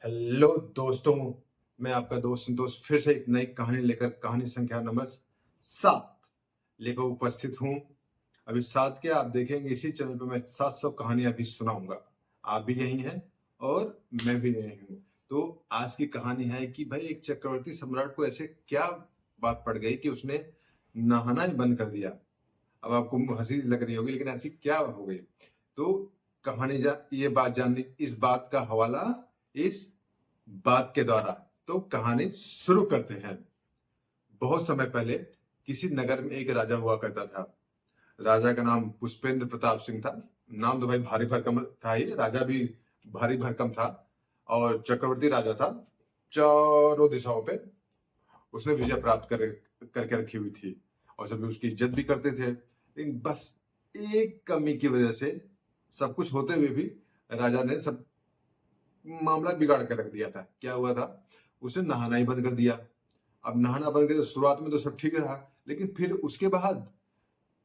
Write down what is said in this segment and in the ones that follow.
Hello दोस्तों, मैं आपका दोस्त संतोष फिर से एक नई कहानी लेकर कहानी संख्या नंबर 7 लेकर उपस्थित हूँ। अभी 7 के आप देखेंगे इसी चैनल पे मैं 700 कहानियां भी सुनाऊंगा। आप भी यही हैं और मैं भी यही हूँ। तो आज की कहानी है कि भाई एक चक्रवर्ती सम्राट को ऐसे क्या बात पड़ गई कि उसने नहाना ही बंद कर दिया। अब आपको हंसी लग रही होगी लेकिन ऐसी क्या हो गई। तो ये बात जानने इस बात का हवाला इस बात के द्वारा। तो कहानी शुरू करते हैं। बहुत समय पहले किसी नगर में एक राजा हुआ करता था। राजा का नाम पुष्पेंद्र प्रताप सिंह था। नाम तो भाई भारी भरकम था ही, राजा भी भारी भरकम था और चक्रवर्ती राजा था। चारों दिशाओं पे उसने विजय प्राप्त करके रखी हुई थी और सभी उसकी इज्जत भी करते थे। लेकिन बस एक कमी की वजह से, सब कुछ होते हुए भी राजा ने सब मामला बिगाड़ के रख दिया था। क्या हुआ था, उसने नहाना ही बंद कर दिया। अब नहाना बंद कर, शुरुआत में तो सब ठीक रहा लेकिन फिर उसके बाद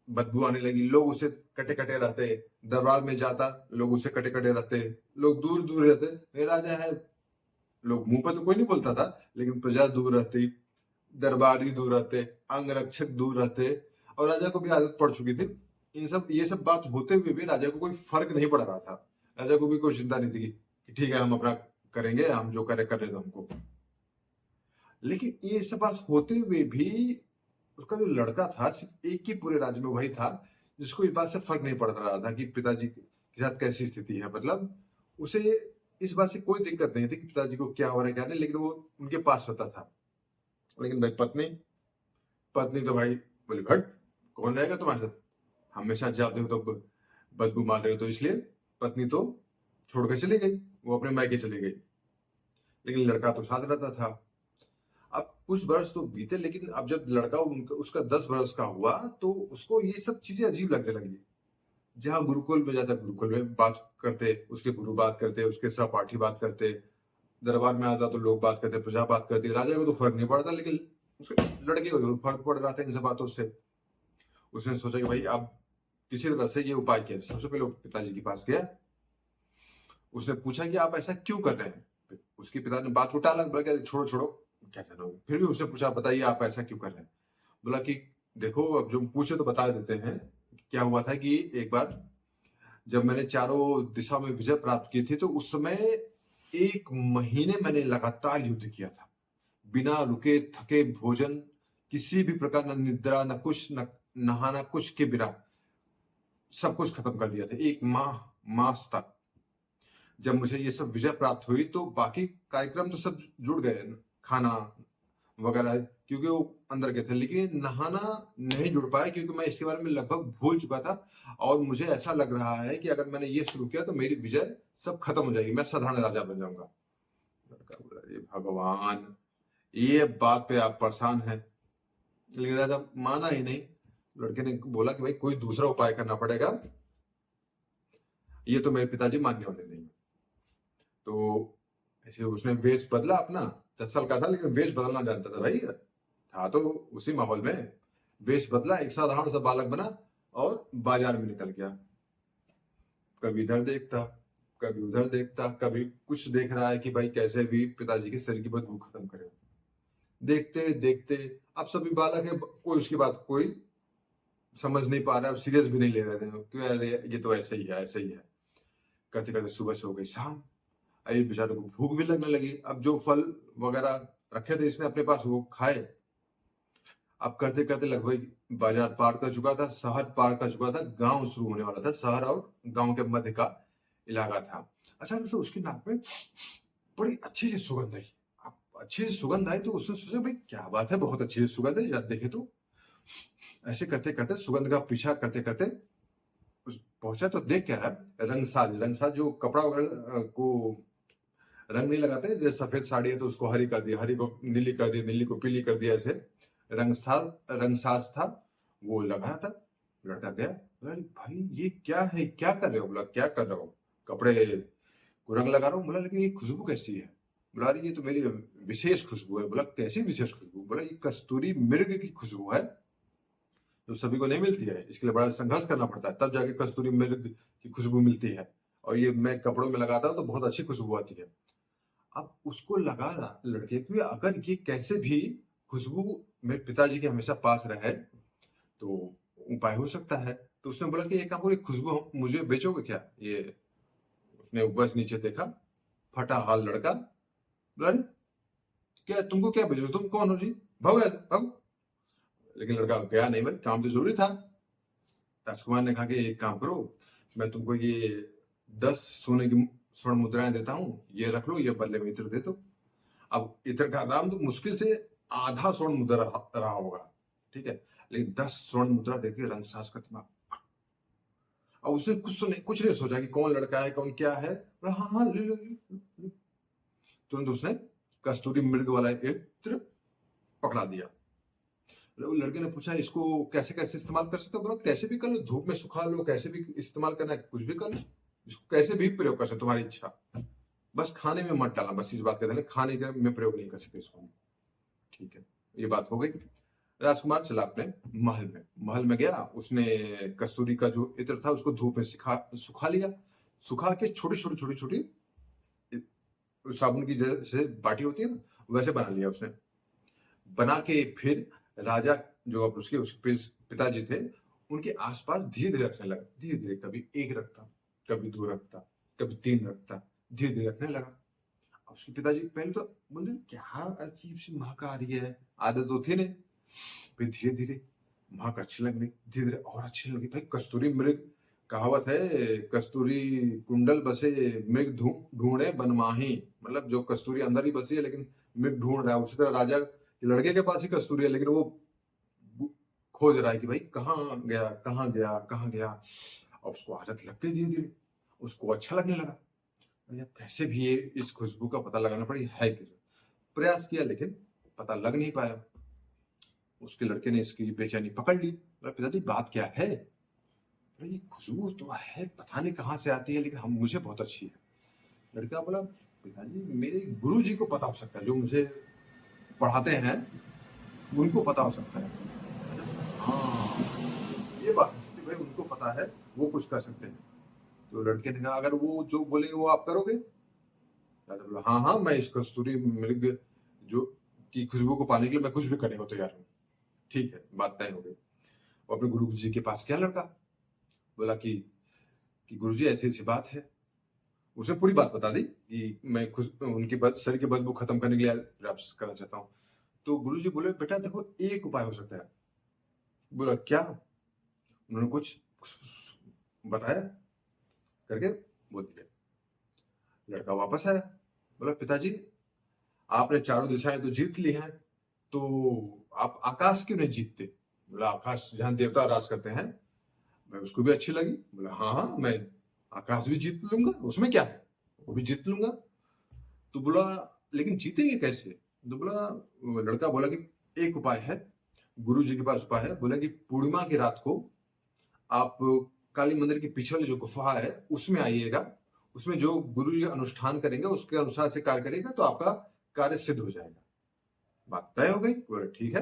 बदबू आने लगी। लोग उसे कटे कटे रहते, दरबार में जाता लोग उसे कटे कटे रहते, लोग दूर दूर रहते। ये राजा है, लोग मुंह पर तो कोई नहीं बोलता था लेकिन प्रजा दूर रहती, दरबारी दूर रहते, अंगरक्षक दूर रहते और राजा को भी आदत पड़ चुकी थी। ये सब बात होते हुए भी राजा को कोई फर्क नहीं पड़ रहा था। राजा को भी कोई चिंता नहीं थी कि ठीक है हम अपना करेंगे, हम जो करे कर रहे थे हमको। लेकिन ये सब बात होते हुए भी उसका जो लड़का था सिर्फ एक ही पूरे राज्य में वही था जिसको इस बात से फर्क नहीं पड़ रहा था कि पिताजी के साथ कैसी स्थिति है। मतलब उसे इस बात से कोई दिक्कत नहीं थी कि पिताजी को क्या हो रहा है क्या नहीं, लेकिन वो उनके पास रहता था। लेकिन भाई पत्नी पत्नी तो भाई बोले भट, कौन रहेगा तुम्हारे साथ, हमेशा जब देखो तो बदबू मार रहे हो। तो इसलिए पत्नी तो छोड़ के चली गई, वो अपने मायके चली गई। लेकिन लड़का तो साथ रहता था। अब कुछ वर्ष तो बीते लेकिन अब जब लड़का उसका 10 वर्ष का हुआ तो उसको ये सब चीजें अजीब लगने लगी। जहाँ गुरुकुल में जाता, गुरुकुल में बात करते, उसके गुरु बात करते, उसके सहपाठी बात करते, दरबार में आता तो लोग बात करते, प्रजा बात करती। राजा को तो फर्क नहीं पड़ता लेकिन उसके लड़के को जरूर फर्क पड़ रहा था इन सब बातों से। उसने सोचा कि भाई अब किसी तरह से ये उपाय किया। सबसे पहले पिताजी के पास गया, उसने पूछा कि आप ऐसा क्यों कर रहे हैं। उसके पिता ने बात को टाला, बोला छोड़ो छोड़ो क्या करना होगा। फिर भी उसने पूछा बताइए आप ऐसा क्यों कर रहे हैं। बोला कि देखो अब जो पूछे तो बता देते हैं। क्या हुआ था कि एक बार जब मैंने चारों दिशा में विजय प्राप्त की थी तो उस समय 1 महीने मैंने लगातार युद्ध किया था, बिना रुके थके भोजन, किसी भी प्रकार न निद्रा न कुछ न नहाना, कुछ के बिना सब कुछ खत्म कर दिया था 1 मास तक। जब मुझे ये सब विजय प्राप्त हुई तो बाकी कार्यक्रम तो सब जुड़ गए, खाना वगैरह क्योंकि वो अंदर के थे, लेकिन नहाना नहीं जुड़ पाया क्योंकि मैं इसके बारे में लगभग भूल चुका था और मुझे ऐसा लग रहा है कि अगर मैंने ये शुरू किया तो मेरी विजय सब खत्म हो जाएगी, मैं साधारण राजा बन जाऊंगा। लड़का बोला ये भगवान, ये बात पे आप परेशान हैं। लेकिन राजा माना ही नहीं। लड़के ने बोला कि भाई कोई दूसरा उपाय करना पड़ेगा, ये तो मेरे पिताजी मानने वाले नहीं। तो ऐसे उसने वेश बदला अपना। 10 साल का था लेकिन वेश बदलना जानता था भाई, था तो उसी माहौल में। वेश बदला, एक साधारण सा बालक बना और बाजार में निकल गया। कभी इधर देखता, कभी उधर देखता, कभी कुछ देख रहा है कि भाई कैसे भी पिताजी के शरीर की बदबू खत्म करे। देखते देखते अब सभी बालक है, कोई उसकी बात कोई समझ नहीं पा रहा है, सीरियस भी नहीं ले रहे थे क्यों यार ये तो ऐसे ही है ऐसे ही है। करते करते सुबह से हो गई शाम। अभी बेचारे को भूख भी लगने लगी। अब जो फल वगैरह रखे थे इसने अपने पास वो खाए। अब करते करते लगभग बाजार पार कर चुका था, शहर पार कर चुका था, गांव शुरू होने वाला था। शहर और गांव के मध्य का इलाका था। अचानक से उसकी नाक में बड़ी अच्छी सी सुगंध आई। अब अच्छी सी सुगंध आई तो उसने सोचा भाई क्या बात है, बहुत अच्छी सी सुगंध है, जरा देखे तो। ऐसे करते करते सुगंध का पीछा करते करते उस पहुंचा तो देख क्या है, रंगसाज। रंगसाज जो कपड़ा वगैरह को रंग नहीं लगाते, जैसे सफेद साड़ी है तो उसको हरी कर दिया, हरी को नीली कर दिया, नीली को पीली कर दिया, ऐसे रंगसाज रंगसाज था, वो लगा था। लड़का गया, बोला भाई ये क्या है, क्या कर रहे हो। बोला क्या कर रहा हूँ, कपड़े को रंग लगा रहा हूँ। बोला लेकिन ये खुशबू कैसी है। बोला ये तो मेरी विशेष खुशबू है। बोला कैसी विशेष खुशबू। बोला ये कस्तूरी मृग की खुशबू है जो सभी को नहीं मिलती है, इसके लिए बड़ा संघर्ष करना पड़ता है तब जाके कस्तूरी मृग की खुशबू मिलती है, और ये मैं कपड़ों में लगाता हूँ तो बहुत अच्छी खुशबू आती है। अब उसको लगा लड़के को अगर ये कैसे भी खुशबू मेरे पिताजी के हमेशा पास रहे तो उपाय हो सकता है। तो उसने बोला कि एक काम करो, खुशबू मुझे बेचोगे क्या? ये उसने ऊपर से नीचे देखा, फटा हाल लड़का। बोला अरे क्या तुमको क्या बेचोगे, तुम कौन हो जी, भागो यार भागो। लेकिन लड़का गया नहीं, भाई काम तो जरूरी था। राजकुमार ने कहा कि एक काम करो, मैं तुमको ये 10 सोने की स्वर्ण मुद्राएं देता हूँ, ये रख लो, ये बदले में इत्र दे दो। अब इत्र का दाम तो मुश्किल से आधा स्वर्ण मुद्रा रहा होगा, ठीक है, लेकिन 10 स्वर्ण मुद्रा देके रंगसास का दिमाग। अब उसने कुछ नहीं सोचा कि कौन लड़का है कौन क्या है। हाँ हाँ ले लो, तुरंत उसने कस्तूरी मृग वाला इत्र पकड़ा दिया। वो लड़के ने पूछा इसको कैसे कैसे इस्तेमाल कर सकते हो? बोला कैसे भी कर लो, धूप में सुखा लो, कैसे भी इस्तेमाल करना है कुछ भी कर लो, इसको कैसे भी प्रयोग कर सकते, तुम्हारी इच्छा, बस खाने में मत डालना, बस इस बात का ध्यान, खाने का में प्रयोग नहीं कर सकते इसको। ठीक है, ये बात हो गई। राजकुमार चला अपने महल में गया, उसने कस्तूरी का जो इत्र था उसको धूप में सुखा लिया, सुखा के छोटी छोटी छोटी छोटी साबुन की जैसे बाटी होती है ना, वैसे बना लिया उसने। बना के फिर राजा जो अब उसके पिताजी थे उनके आसपास धीरे धीरे रखने लगा, धीरे धीरे कभी एक रखता, कभी 2 रखता, कभी 3 रखता, धीरे धीरे रखने लगा। अब उसके पिताजी पहले तो बोले क्या अजीब सी महक आ रही है, आदत तो थी नहीं। फिर धीरे धीरे महक अच्छी लगने, धीरे धीरे और अच्छी लगी। भाई कस्तूरी मृग, कहावत है कस्तूरी कुंडल बसे मृग ढूंढे बनमाही, मतलब जो कस्तूरी अंदर ही बसी है लेकिन मृग ढूंढ रहा है, उसी तरह राजा के लड़के के पास ही कस्तूरी है लेकिन वो खोज रहा है कि भाई कहाँ गया कहाँ गया कहाँ गया। और उसको आदत लग गई, धीरे धीरे उसको अच्छा लगने लगा। भैया कैसे भी ये इस खुशबू का पता लगाना पड़ी है कि, प्रयास किया लेकिन पता लग नहीं पाया। उसके लड़के ने इसकी बेचैनी पकड़ ली, पिताजी बात क्या है? ये खुशबू तो है, पता नहीं कहाँ से आती है लेकिन हम मुझे बहुत अच्छी है। लड़का बोला पिताजी मेरे गुरु जी को पता हो सकता है, जो मुझे पढ़ाते हैं उनको पता हो सकता है। हाँ ये बात हो सकती है, भाई उनको पता है, वो कुछ कर सकते हैं। तो लड़के ने कहा अगर वो जो बोलेंगे वो आप करोगे? राजा बोला हाँ हाँ, मैं इस कस्तूरी मृग जो की खुशबू को पाने के लिए मैं कुछ भी करने को तैयार हूँ। ठीक है, बात तय हो गई। वो अपने गुरु जी के पास गया लड़का, बोला कि गुरु जी ऐसी ऐसी बात है। उसने पूरी बात बता दी कि मैं उनकी शरीर की बदबू खत्म करने के लिए प्रयास करना चाहता हूँ। तो गुरु जी बोले बेटा देखो एक उपाय हो सकता है। बोला क्या? उन्होंने कुछ बताया करके बोल दिया। लड़का वापस आया, बोला पिताजी आपने चारों दिशाएं तो जीत ली हैं, तो आप आकाश क्यों नहीं जीतते? बोला आकाश जहां देवता राज करते हैं, मैं उसको भी अच्छी लगी। बोला हाँ हाँ मैं आकाश भी जीत लूंगा, उसमें क्या है, वो भी जीत लूंगा। तो बोला लेकिन जीतेंगे कैसे? तो बोला लड़का बोला कि एक उपाय है, गुरु जी के पास उपाय है। बोला कि पूर्णिमा की रात को आप काली मंदिर के पीछे वाली जो गुफा है उसमें आइएगा, उसमें जो गुरु जी अनुष्ठान करेंगे उसके अनुसार से कार्य करेगा तो आपका कार्य सिद्ध हो जाएगा। बात तय हो गई। बोला ठीक है।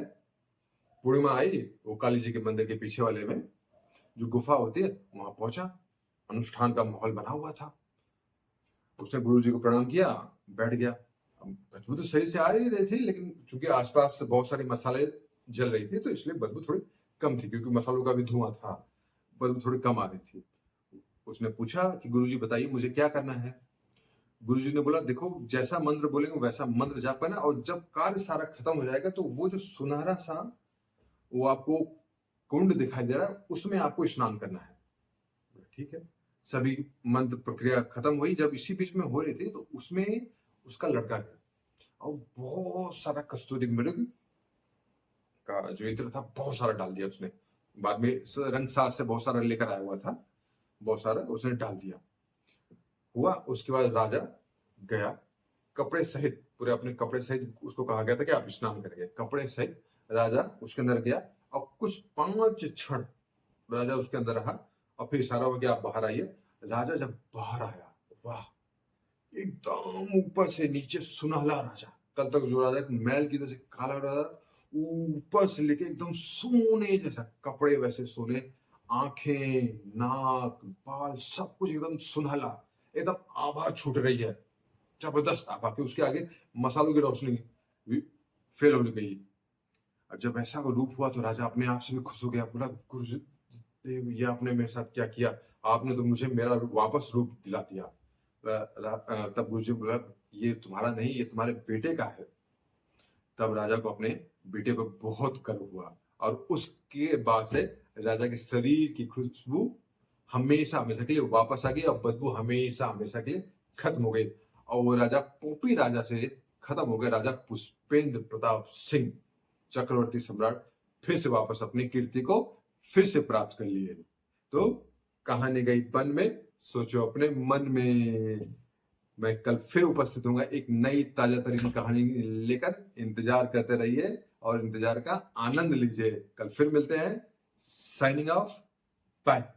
पूर्णिमा आई, वो काली जी के मंदिर के पीछे वाले में जो गुफा होती है वहां पहुंचा, अनुष्ठान का माहौल बना हुआ था। उसने गुरु जी को प्रणाम किया, बैठ गया। बदबू तो सही से आ ही रही थी लेकिन चूंकि आसपास बहुत सारे मसाले जल रही थी तो इसलिए बदबू थोड़ी कम थी, क्योंकि मसालों का भी धुआं था, बदबू थोड़ी कम आ रही थी। उसने पूछा कि गुरुजी बताइए मुझे क्या करना है? गुरुजी ने बोला देखो जैसा मंत्र बोलेंगे वैसा मंत्र जाप करना, और जब कार्य सारा खत्म हो जाएगा तो वो जो सुनहरा सा वो आपको कुंड दिखाई दे रहा है उसमें आपको स्नान करना है। ठीक है, सभी मंत्र प्रक्रिया खत्म हुई, जब इसी बीच में हो रही थी तो उसमें उसका लड़का गया और बहुत सारा कस्तूरी मृग का जो इत्र था बहुत सारा डाल दिया उसने। बाद में रंग साज से बहुत सारा लेकर आया हुआ था, बहुत सारा उसने डाल दिया। हुआ उसके बाद राजा गया कपड़े सहित, पूरे अपने कपड़े सहित, उसको कहा गया था कि आप स्नान करेंगे, कपड़े सहित राजा उसके अंदर गया और कुछ 5 क्षण राजा उसके अंदर रहा और फिर इशारा हो गया आप बाहर आइए। राजा जब बाहर आया, वाह, एकदम ऊपर से नीचे सुनहला राजा, कल तक जो राजा मैल की वजह से काला राजा, ऊपर से लेके एकदम सोने जैसा, कपड़े वैसे सोने, आंखें नाक बाल सब कुछ एकदम सुनहला, एकदम आभा छूट रही है, जबरदस्त था, बाकी उसके आगे मसालों की रोशनी फेल हो गई। अब जब ऐसा वो रूप हुआ तो राजा अपने आप से भी खुश हो गया, बोला गुरु ये आपने मेरे साथ क्या किया, आपने तो मुझे मेरा वापस रूप दिला दिया। तब गुरु जी बोला ये तुम्हारा नहीं, ये तुम्हारे बेटे का है। तब राजा को अपने बेटे पर बहुत गर्व हुआ और उसके बाद से राजा के शरीर की खुशबू हमेशा हमेशा के लिए वापस आ गई और बदबू हमेशा हमेशा के लिए खत्म हो गई और वो राजा पोपी राजा से खत्म हो गया। राजा पुष्पेंद्र प्रताप सिंह चक्रवर्ती सम्राट फिर से वापस अपनी कीर्ति को फिर से प्राप्त कर लिए। तो कहानी गई वन में, सोचो अपने मन में। मैं कल फिर उपस्थित होऊंगा एक नई ताजा तरीन कहानी लेकर। इंतजार करते रहिए और इंतजार का आनंद लीजिए। कल फिर मिलते हैं। Signing off, bye.